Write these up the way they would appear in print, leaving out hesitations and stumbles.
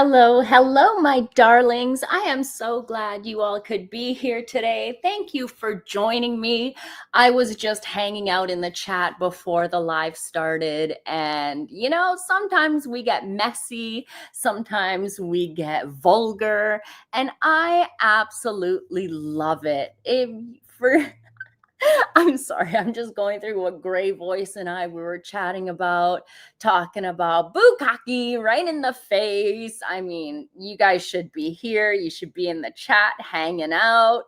Hello, hello, my darlings. I am so glad you all could be here today. Thank you for joining me. I was just hanging out in the chat before the live started, and sometimes we get messy, sometimes we get vulgar, and I absolutely love it. For I'm sorry, I'm just going through what Gray Voice and I we were chatting about, talking about bukkake right in the face. I mean, you guys should be here. You should be in the chat hanging out.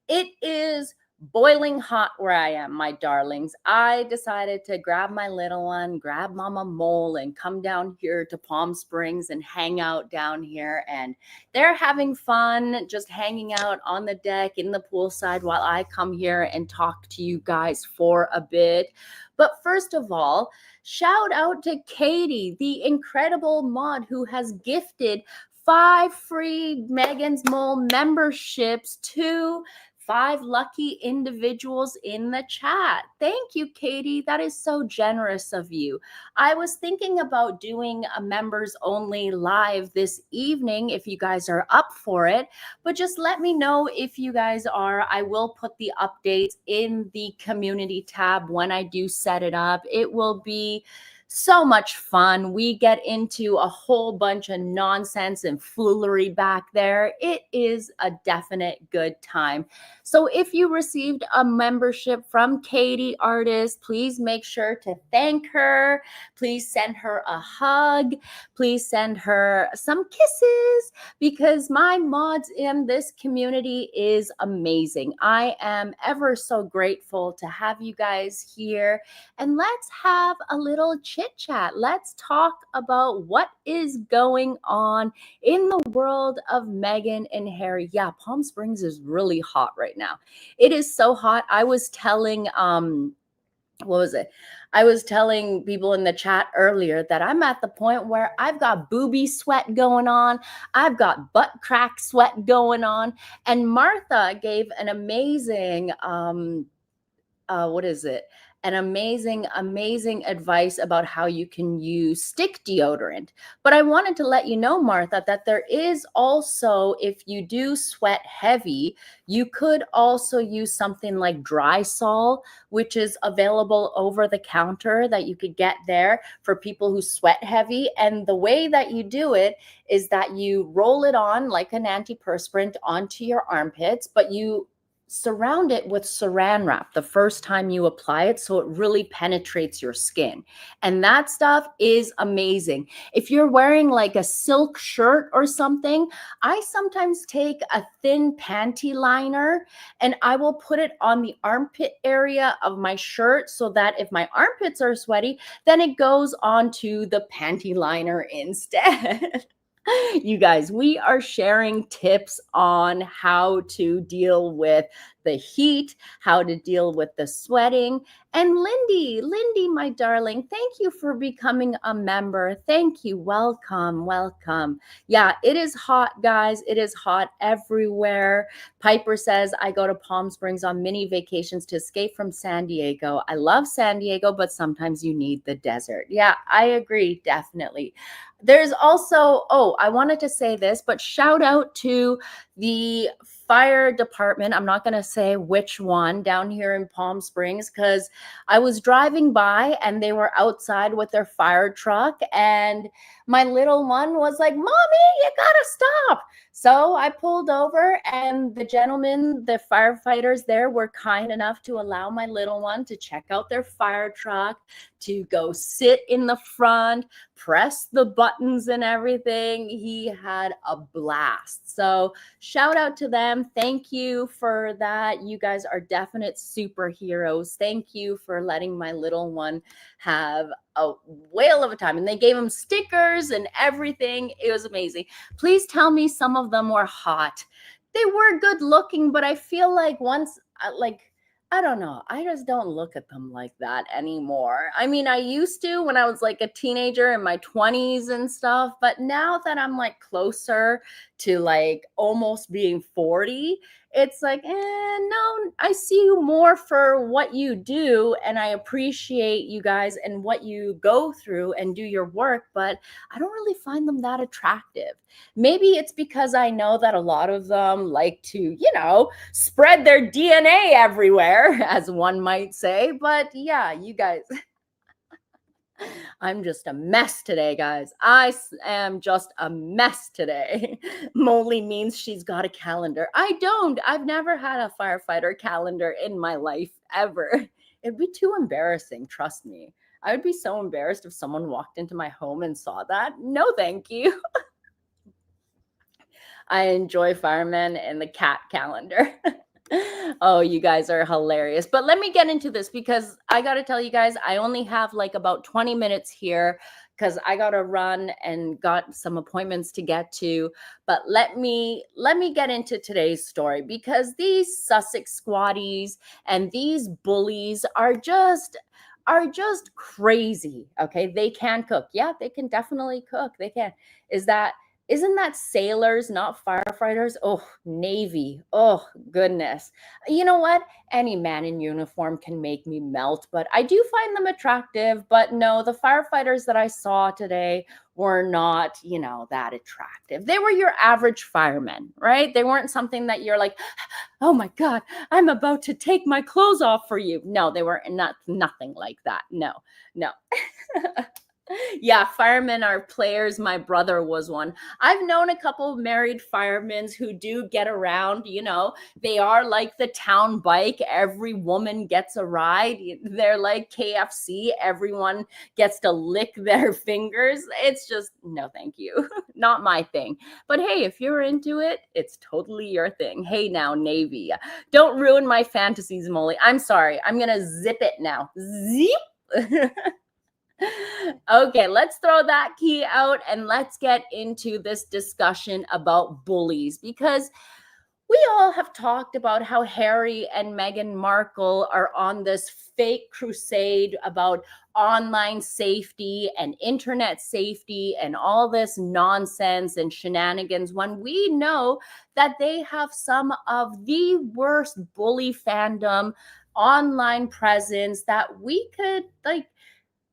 It is boiling hot where I am, my darlings. I decided to grab my little one, grab Mama Mole, and come down here to Palm Springs and hang out down here. And they're having fun, just hanging out on the deck in the poolside while I come here and talk to you guys for a bit. But first of all, shout out to Katie, the incredible mod who has gifted 5 free MeghansMole memberships to 5 lucky individuals in the chat. Thank you, Katie. That is so generous of you. I was thinking about doing a members only live this evening if you guys are up for it, but just let me know if you guys are. I will put the updates in the community tab when I do set it up. It will be so much fun. We get into a whole bunch of nonsense and foolery back there. It is a definite good time. So if you received a membership from Katie Artist, please make sure to thank her. Please send her a hug. Please send her some kisses because my mods in this community is amazing. I am ever so grateful to have you guys here. And let's have a little chit chat. Let's talk about what is going on in the world of Meghan and Harry. Yeah, Palm Springs is really hot right now. It is so hot. I was telling what was it? I was telling people in the chat earlier that I'm at the point where I've got booby sweat going on. I've got butt crack sweat going on. And Martha gave an amazing what is it? An amazing advice about how you can use stick deodorant. But I wanted to let you know, Martha, that there is also, if you do sweat heavy, you could also use something like Dry Sol, which is available over the counter that you could get there for people who sweat heavy. And the way that you do it is that you roll it on like an antiperspirant onto your armpits, but you surround it with saran wrap the first time you apply it so it really penetrates your skin. And that stuff is amazing. If you're wearing like a silk shirt or something, I sometimes take a thin panty liner and I will put it on the armpit area of my shirt so that if my armpits are sweaty, then it goes onto the panty liner instead. You guys, we are sharing tips on how to deal with the heat, how to deal with the sweating. And Lindy, my darling, thank you for becoming a member. Thank you. Welcome. Yeah, it is hot, guys. It is hot everywhere. Piper says, I go to Palm Springs on mini vacations to escape from San Diego. I love San Diego, but sometimes you need the desert. Yeah, I agree, definitely. There's also, I wanted to say this, but shout out to the fire department. I'm not going to say which one down here in Palm Springs because I was driving by and they were outside with their fire truck and my little one was like, Mommy, you gotta stop. So I pulled over and the gentlemen, the firefighters there were kind enough to allow my little one to check out their fire truck, to go sit in the front, press the buttons and everything. He had a blast. So shout out to them. Thank you for that. You guys are definite superheroes. Thank you for letting my little one have a whale of a time. And they gave him stickers and everything. It was amazing. Please tell me some of them were hot. They were good looking, but I feel like once, I don't know. I just don't look at them like that anymore. I mean, I used to when I was like a teenager in my 20s and stuff, but now that I'm like closer to like almost being 40, it's like, no, I see you more for what you do, and I appreciate you guys and what you go through and do your work, but I don't really find them that attractive. Maybe it's because I know that a lot of them like to, spread their DNA everywhere, as one might say. But yeah, you guys, I'm just a mess today, guys. Am just a mess today. Molly means she's got a calendar. I don't. I've never had a firefighter calendar in my life ever. It'd be too embarrassing, trust me. I would be so embarrassed if someone walked into my home and saw that. No, thank you. I enjoy firemen and the cat calendar. Oh, you guys are hilarious. But let me get into this because I got to tell you guys, I only have like about 20 minutes here because I got to run and got some appointments to get to. But let me get into today's story because these Sussex squatties and these bullies are just crazy. Okay, they can cook. Yeah, they can definitely cook. They can. Isn't that sailors, not firefighters? Oh, Navy. Oh, goodness. You know what? Any man in uniform can make me melt, but I do find them attractive. But no, the firefighters that I saw today were not, that attractive. They were your average firemen, right? They weren't something that you're like, oh my God, I'm about to take my clothes off for you. No, they were nothing like that. No, no. Yeah, firemen are players. My brother was one. I've known a couple of married firemen who do get around, they are like the town bike. Every woman gets a ride. They're like KFC. Everyone gets to lick their fingers. It's just, no, thank you. Not my thing. But hey, if you're into it, it's totally your thing. Hey now, Navy. Don't ruin my fantasies, Molly. I'm sorry. I'm going to zip it now. Zip. Okay, let's throw that key out and let's get into this discussion about bullies because we all have talked about how Harry and Meghan Markle are on this fake crusade about online safety and internet safety and all this nonsense and shenanigans when we know that they have some of the worst bully fandom online presence that we could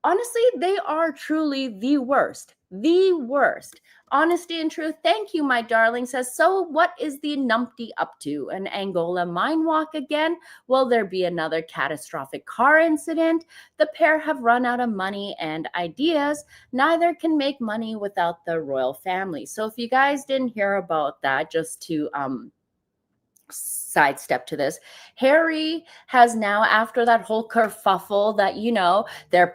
honestly, they are truly the worst. The worst. Honesty and truth. Thank you, my darling. Says, so what is the numpty up to? An Angola mine walk again? Will there be another catastrophic car incident? The pair have run out of money and ideas. Neither can make money without the royal family. So if you guys didn't hear about that, just to sidestep to this, Harry has now, after that whole kerfuffle that their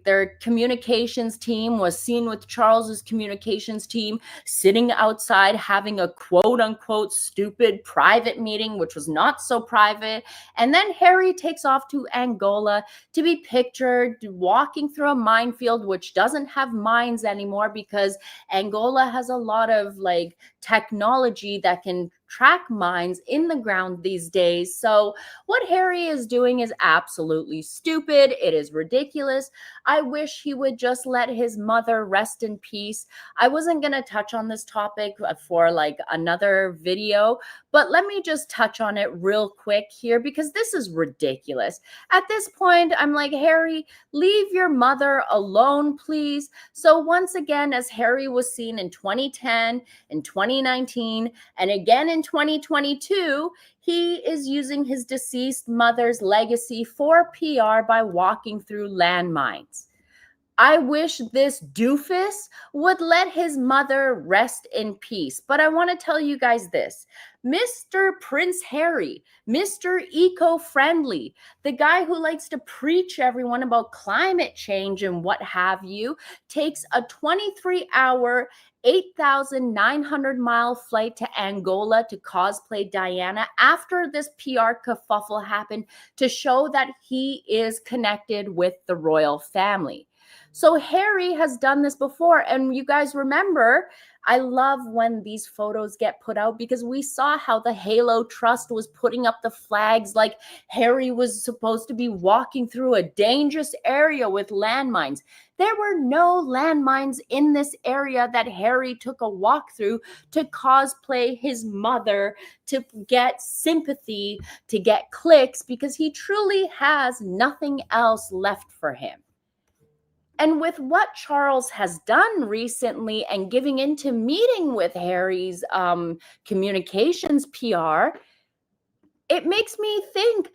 their communications team was seen with Charles's communications team sitting outside having a quote unquote stupid private meeting, which was not so private. And then Harry takes off to Angola to be pictured walking through a minefield, which doesn't have mines anymore because Angola has a lot of technology that can track mines in the ground these days. So what Harry is doing is absolutely stupid. It is ridiculous. I wish he would just let his mother rest in peace. I wasn't going to touch on this topic for another video, but let me just touch on it real quick here because this is ridiculous. At this point, I'm like, Harry, leave your mother alone, please. So once again, as Harry was seen in 2010, in 2019, and again in 2022, he is using his deceased mother's legacy for PR by walking through landmines. I wish this doofus would let his mother rest in peace. But I want to tell you guys this. Mr. Prince Harry, Mr. Eco-friendly, the guy who likes to preach everyone about climate change and what have you, takes a 23-hour, 8,900-mile flight to Angola to cosplay Diana after this PR kerfuffle happened to show that he is connected with the royal family. So Harry has done this before. And you guys remember, I love when these photos get put out because we saw how the Halo Trust was putting up the flags like Harry was supposed to be walking through a dangerous area with landmines. There were no landmines in this area that Harry took a walk through to cosplay his mother, to get sympathy, to get clicks, because he truly has nothing else left for him. And with what Charles has done recently and giving into meeting with Harry's communications PR, it makes me think,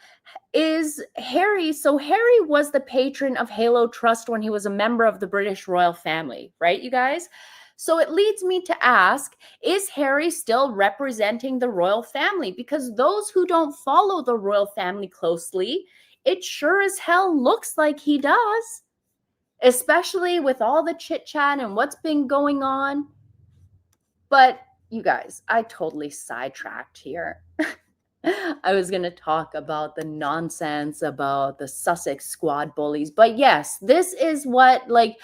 is Harry, so Harry was the patron of Halo Trust when he was a member of the British royal family, right, you guys? So it leads me to ask, is Harry still representing the royal family? Because those who don't follow the royal family closely, it sure as hell looks like he does, especially with all the chit chat and what's been going on. But you guys, I totally sidetracked here. I was going to talk about the nonsense about the Sussex squad bullies. But yes, this is what, like,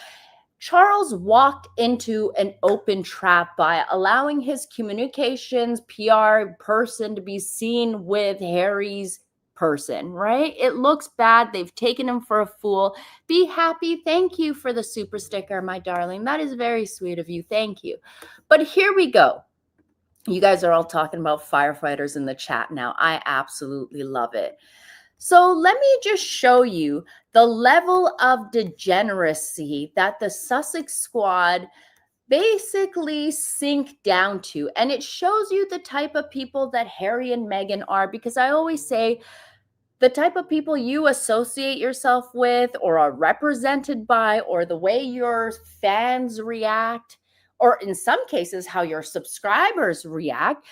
Charles walked into an open trap by allowing his communications PR person to be seen with Harry's person, right? It looks bad. They've taken him for a fool. Be happy. Thank you for the super sticker, my darling. That is very sweet of you. Thank you. But here we go. You guys are all talking about firefighters in the chat now. I absolutely love it. So let me just show you the level of degeneracy that the Sussex squad basically sink down to. And it shows you the type of people that Harry and Meghan are, because I always say the type of people you associate yourself with or are represented by, or the way your fans react, or in some cases, how your subscribers react,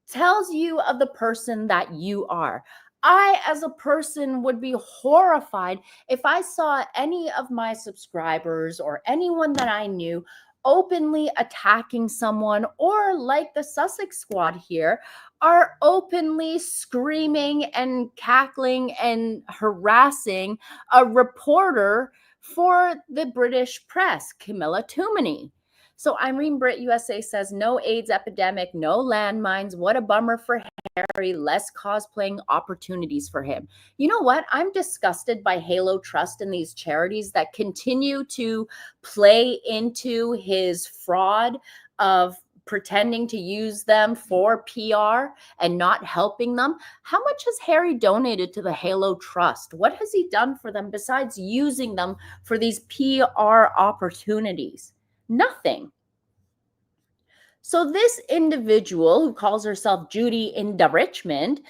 tells you of the person that you are. I, as a person, would be horrified if I saw any of my subscribers or anyone that I knew openly attacking someone, or like the Sussex squad here, are openly screaming and cackling and harassing a reporter for the British press, Camilla Toomey. So Irene Britt USA says, no AIDS epidemic, no landmines. What a bummer for Harry. Less cosplaying opportunities for him. You know what? I'm disgusted by Halo Trust and these charities that continue to play into his fraud of pretending to use them for PR and not helping them. How much has Harry donated to the Halo Trust? What has he done for them besides using them for these PR opportunities? Nothing. So this individual who calls herself Judy in the Richmond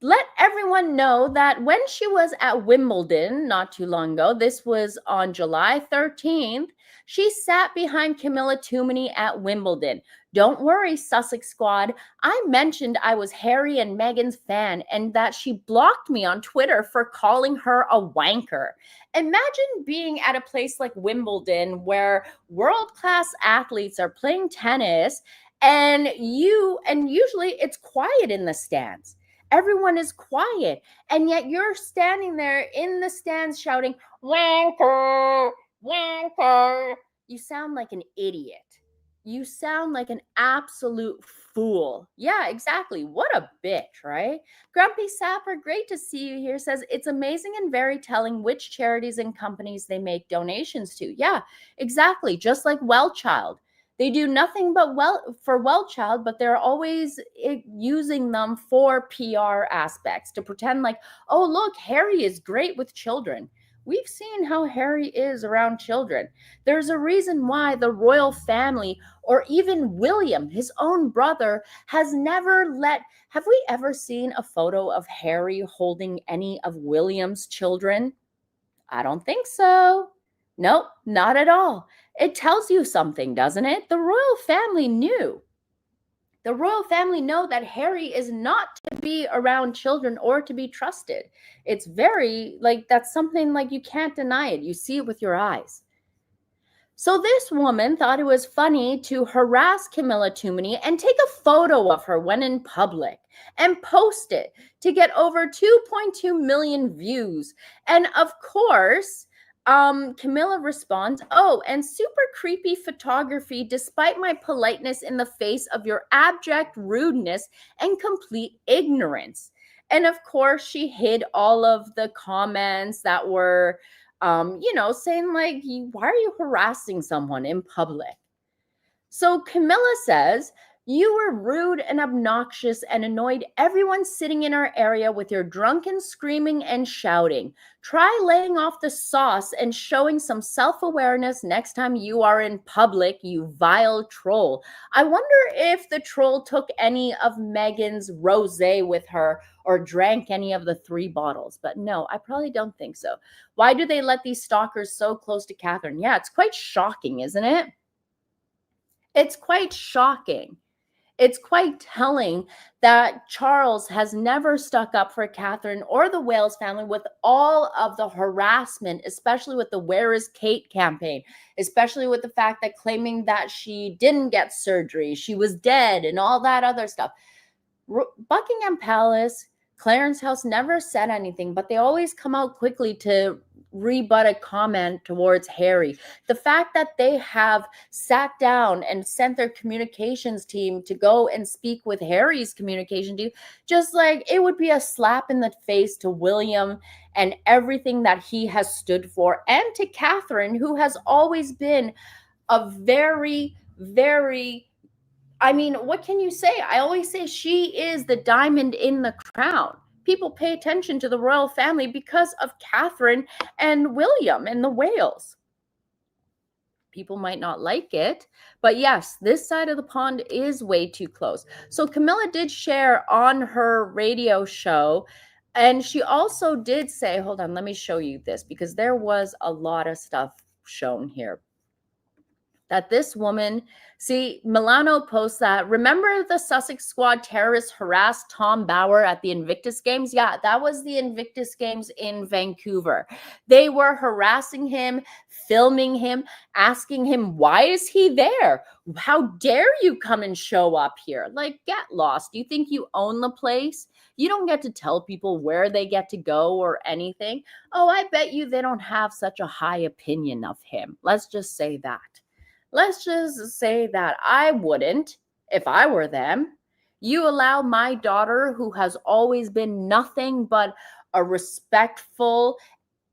let everyone know that when she was at Wimbledon not too long ago, this was on July 13th, she sat behind Camilla Toomey at Wimbledon. Don't worry, Sussex squad. I mentioned I was Harry and Meghan's fan and that she blocked me on Twitter for calling her a wanker. Imagine being at a place like Wimbledon where world-class athletes are playing tennis and usually it's quiet in the stands. Everyone is quiet, and yet you're standing there in the stands shouting, wanker, wanker. You sound like an idiot. You sound like an absolute fool. Yeah, exactly. What a bitch, right? Grumpy Sapper, great to see you here, says, it's amazing and very telling which charities and companies they make donations to. Yeah, exactly. Just like Well Child. They do nothing but for Well Child, but they're always using them for PR aspects to pretend like, oh, look, Harry is great with children. We've seen how Harry is around children. There's a reason why the royal family, or even William, his own brother, has never let... Have we ever seen a photo of Harry holding any of William's children? I don't think so. Nope, not at all. It tells you something, doesn't it? The royal family knew. The royal family know that Harry is not to be around children or to be trusted. It's very, like, that's something like you can't deny it. You see it with your eyes. So this woman thought it was funny to harass Camilla Toomey and take a photo of her when in public and post it to get over 2.2 million views. And of course, Camilla responds, "Oh, and super creepy photography despite my politeness in the face of your abject rudeness and complete ignorance." And of course, she hid all of the comments that were, saying like, why are you harassing someone in public? So Camilla says, "You were rude and obnoxious and annoyed everyone sitting in our area with your drunken screaming and shouting. Try laying off the sauce and showing some self awareness next time you are in public, you vile troll." I wonder if the troll took any of Meghan's rose with her or drank any of the 3 bottles. But no, I probably don't think so. Why do they let these stalkers so close to Catherine? Yeah, it's quite shocking, isn't it? It's quite shocking. It's quite telling that Charles has never stuck up for Catherine or the Wales family with all of the harassment, especially with the Where is Kate campaign, especially with the fact that claiming that she didn't get surgery, she was dead, and all that other stuff. Buckingham Palace, Clarence House never said anything, but they always come out quickly to rebut a comment towards Harry. The fact that they have sat down and sent their communications team to go and speak with Harry's communication team, just like it would be a slap in the face to William and everything that he has stood for, and to Catherine, who has always been a very, very, what can you say? I always say she is the diamond in the crown. People pay attention to the royal family because of Catherine and William and the Wales. People might not like it, but yes, this side of the pond is way too close. So Camilla did share on her radio show, and she also did say, hold on, let me show you this, because there was a lot of stuff shown here. That this woman, see, Milano posts that, "Remember the Sussex squad terrorists harassed Tom Bauer at the Invictus Games?" Yeah, that was the Invictus Games in Vancouver. They were harassing him, filming him, asking him, why is he there? How dare you come and show up here? Like, get lost. Do you think you own the place? You don't get to tell people where they get to go or anything. Oh, I bet you they don't have such a high opinion of him. Let's just say that. Let's just say that I wouldn't if I were them. You allow my daughter, who has always been nothing but a respectful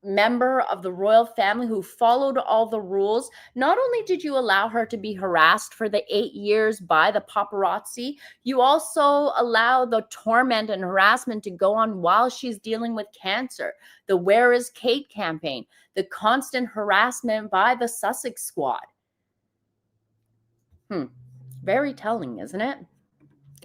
member of the royal family who followed all the rules. Not only did you allow her to be harassed for the 8 years by the paparazzi, you also allow the torment and harassment to go on while she's dealing with cancer. The Where is Kate campaign, the constant harassment by the Sussex squad. Very telling, isn't it?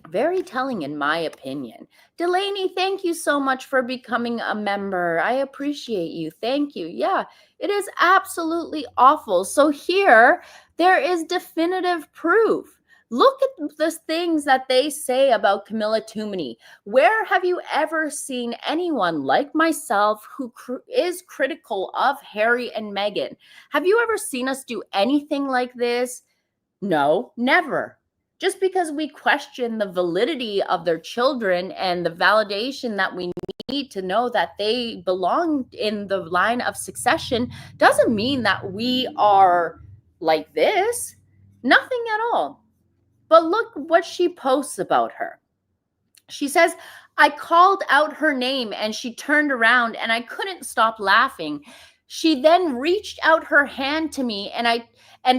Very telling, in my opinion. Delaney, thank you so much for becoming a member. I appreciate you. Thank you. Yeah, it is absolutely awful. So here, there is definitive proof. Look at the things that they say about Camilla Toomey. Where have you ever seen anyone like myself who is critical of Harry and Meghan? Have you ever seen us do anything like this? No, never. Just because we question the validity of their children and the validation that we need to know that they belong in the line of succession doesn't mean that we are like this. Nothing at all. But look what she posts about her. She says, "I called out her name and she turned around and I couldn't stop laughing. She then reached out her hand to me and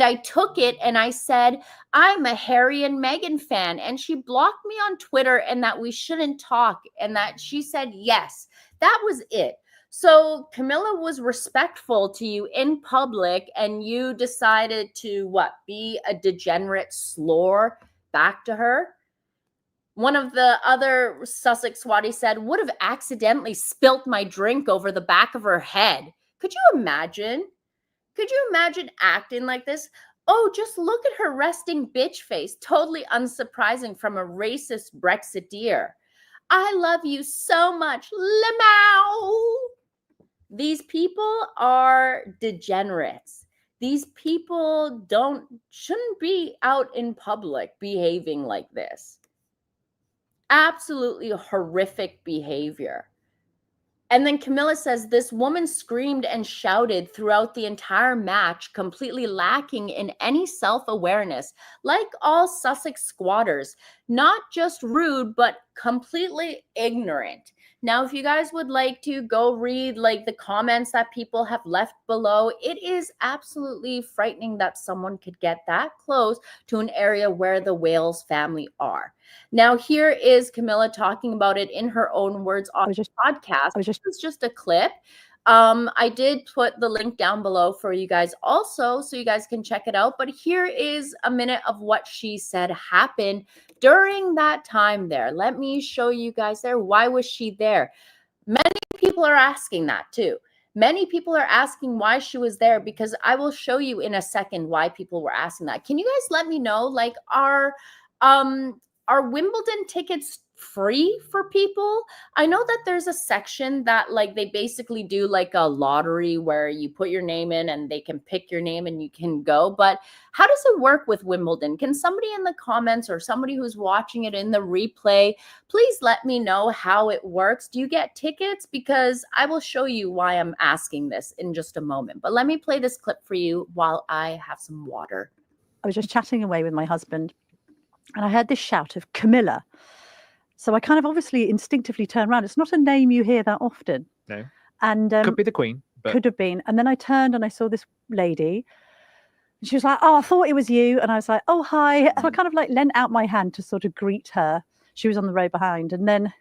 I took it and I said, 'I'm a Harry and Meghan fan.' And she blocked me on Twitter and that we shouldn't talk and that she said yes." That was it. So Camilla was respectful to you in public and you decided to be a degenerate slore back to her? One of the other Sussex swatties said, "Would have accidentally spilt my drink over the back of her head." Could you imagine? Could you imagine acting like this? Oh, just look at her resting bitch face. Totally unsurprising from a racist Brexiteer. I love you so much. Lamau. These people are degenerates. These people shouldn't be out in public behaving like this. Absolutely horrific behavior. And then Camilla says, this woman screamed and shouted throughout the entire match, completely lacking in any self-awareness, like all Sussex squatters. Not just rude, but completely ignorant. Now, if you guys would like to go read like the comments that people have left below, it is absolutely frightening that someone could get that close to an area where the Wales family are. Now, here is Camilla talking about it in her own words on the podcast. This is just a clip. I did put the link down below for you guys also, so you guys can check it out. But here is a minute of what she said happened during that time there. Let me show you guys there. Why was she there? Many people are asking that too. Many people are asking why she was there, because I will show you in a second why people were asking that. Can you guys let me know, like, are Wimbledon tickets free for people? I know that there's a section that like they basically do like a lottery where you put your name in and they can pick your name and you can go. But how does it work with Wimbledon? Can somebody in the comments or somebody who's watching it in the replay, please let me know how it works? Do you get tickets? Because I will show you why I'm asking this in just a moment. But let me play this clip for you while I have some water. I was just chatting away with my husband and I heard this shout of Camilla. So I kind of obviously instinctively turned around. It's not a name you hear that often. No. And could be the Queen. But... Could have been. And then I turned and I saw this lady. And she was like, oh, I thought it was you. And I was like, oh, hi. So I kind of like lent out my hand to sort of greet her. She was on the row behind. And then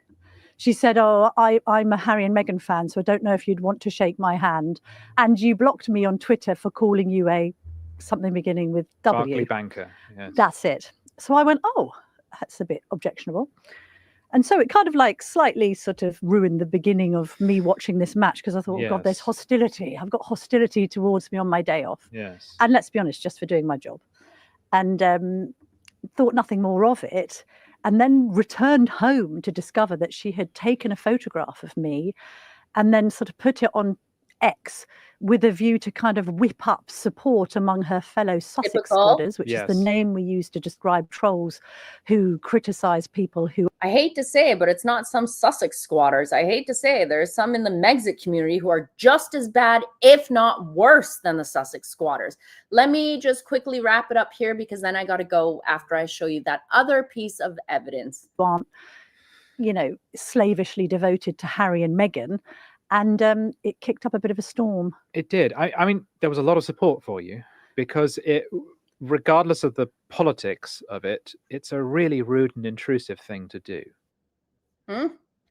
she said, oh, I'm a Harry and Meghan fan, so I don't know if you'd want to shake my hand. And you blocked me on Twitter for calling you a something beginning with W. Barclay banker. Yes. That's it. So I went, oh, that's a bit objectionable. And so it kind of like slightly sort of ruined the beginning of me watching this match, because I thought, oh God, there's hostility. I've got hostility towards me on my day off. Yes. And let's be honest, just for doing my job. And thought nothing more of it. And then returned home to discover that she had taken a photograph of me and then sort of put it on X with a view to kind of whip up support among her fellow Sussex squatters, which is the name we use to describe trolls who criticize people who... I hate to say it, but it's not some Sussex squatters. I hate to say it. There's some in the Megxit community who are just as bad, if not worse, than the Sussex squatters. Let me just quickly wrap it up here, because then I got to go after I show you that other piece of evidence. Aren't, you know, slavishly devoted to Harry and Meghan. And it kicked up a bit of a storm. It did. I mean, there was a lot of support for you, because it, regardless of the politics of it, it's a really rude and intrusive thing to do.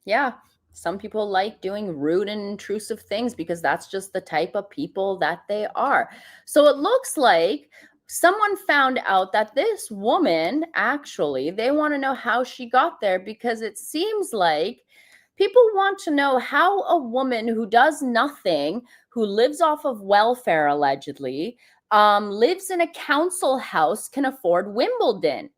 Yeah. Some people like doing rude and intrusive things because that's just the type of people that they are. So it looks like someone found out that this woman, actually, they want to know how she got there, because it seems like people want to know how a woman who does nothing, who lives off of welfare, allegedly, lives in a council house, can afford Wimbledon.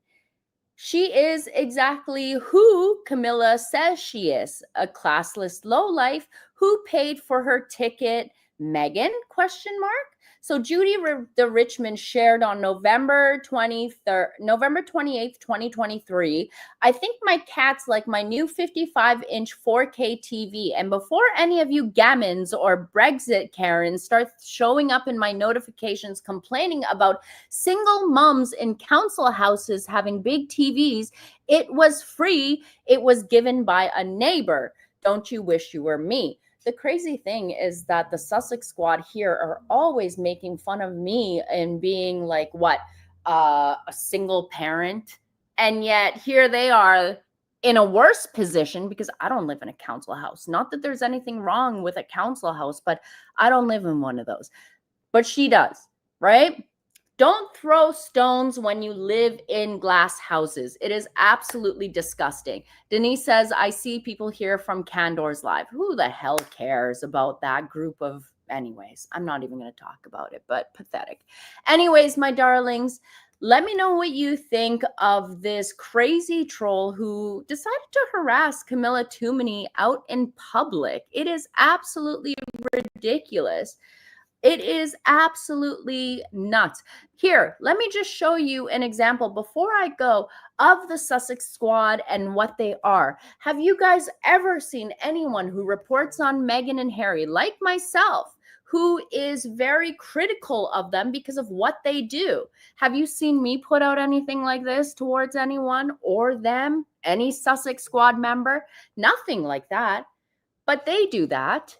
She is exactly who Camilla says she is, a classless lowlife who paid for her ticket. Meghan, question mark? So Judy de Richmond shared on November 28th, 2023, I think my cat's like my new 55-inch 4K TV. And before any of you gammons or Brexit Karens start showing up in my notifications complaining about single mums in council houses having big TVs, it was free. It was given by a neighbor. Don't you wish you were me? The crazy thing is that the Sussex squad here are always making fun of me and being like, what, a single parent? And yet here they are in a worse position, because I don't live in a council house. Not that there's anything wrong with a council house, but I don't live in one of those. But she does, right? Don't throw stones when you live in glass houses. It is absolutely disgusting. Denise says, I see people here from Candor's Live. Who the hell cares about that group of... Anyways, I'm not even going to talk about it, but pathetic. Anyways, my darlings, let me know what you think of this crazy troll who decided to harass Camilla Toomey out in public. It is absolutely ridiculous. It is absolutely nuts. Here, let me just show you an example before I go of the Sussex squad and what they are. Have you guys ever seen anyone who reports on Meghan and Harry, like myself, who is very critical of them because of what they do? Have you seen me put out anything like this towards anyone or them, any Sussex squad member? Nothing like that. But they do that.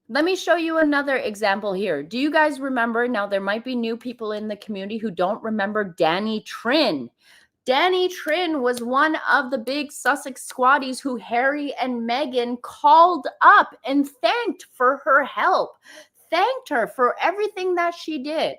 Let me show you another example here. Do you guys remember? Now, there might be new people in the community who don't remember Danny Trin. Danny Trin was one of the big Sussex squaddies who Harry and Meghan called up and thanked for her help, thanked her for everything that she did.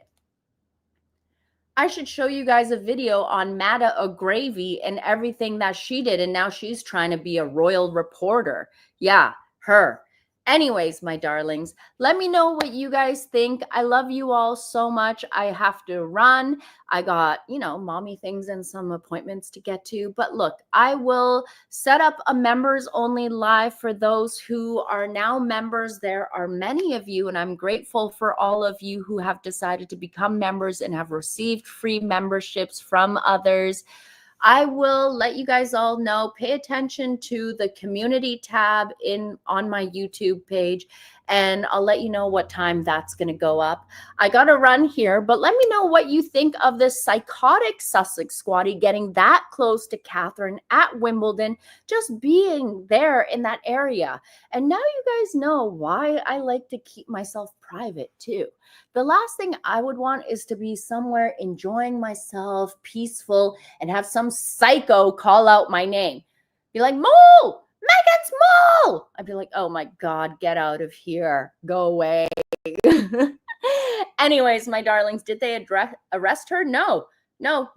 I should show you guys a video on Mada O'Gravy and everything that she did, and now she's trying to be a royal reporter. Yeah, her. Anyways, my darlings, let me know what you guys think. I love you all so much. I have to run. I got, mommy things and some appointments to get to. But look, I will set up a members only live for those who are now members. There are many of you, and I'm grateful for all of you who have decided to become members and have received free memberships from others. I will let you guys all know, pay attention to the community tab on my YouTube page, and I'll let you know what time that's going to go up. I got to run here, but let me know what you think of this psychotic Sussex squatty getting that close to Catherine at Wimbledon, just being there in that area. And now you guys know why I like to keep myself private too. The last thing I would want is to be somewhere enjoying myself, peaceful, and have some psycho call out my name. Be like, Mole! MeghansMole! I'd be like, oh my God, get out of here. Go away. Anyways, my darlings, did they arrest her? No,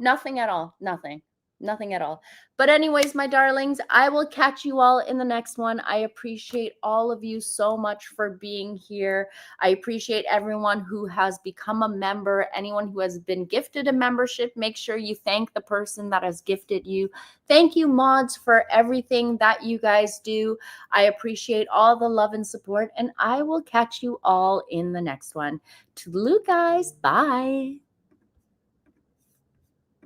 nothing at all. Nothing at all. But anyways, my darlings, I will catch you all in the next one. I appreciate all of you so much for being here. I appreciate everyone who has become a member. Anyone who has been gifted a membership, make sure you thank the person that has gifted you. Thank you, mods, for everything that you guys do. I appreciate all the love and support, and I will catch you all in the next one. Toodaloo, guys. Bye.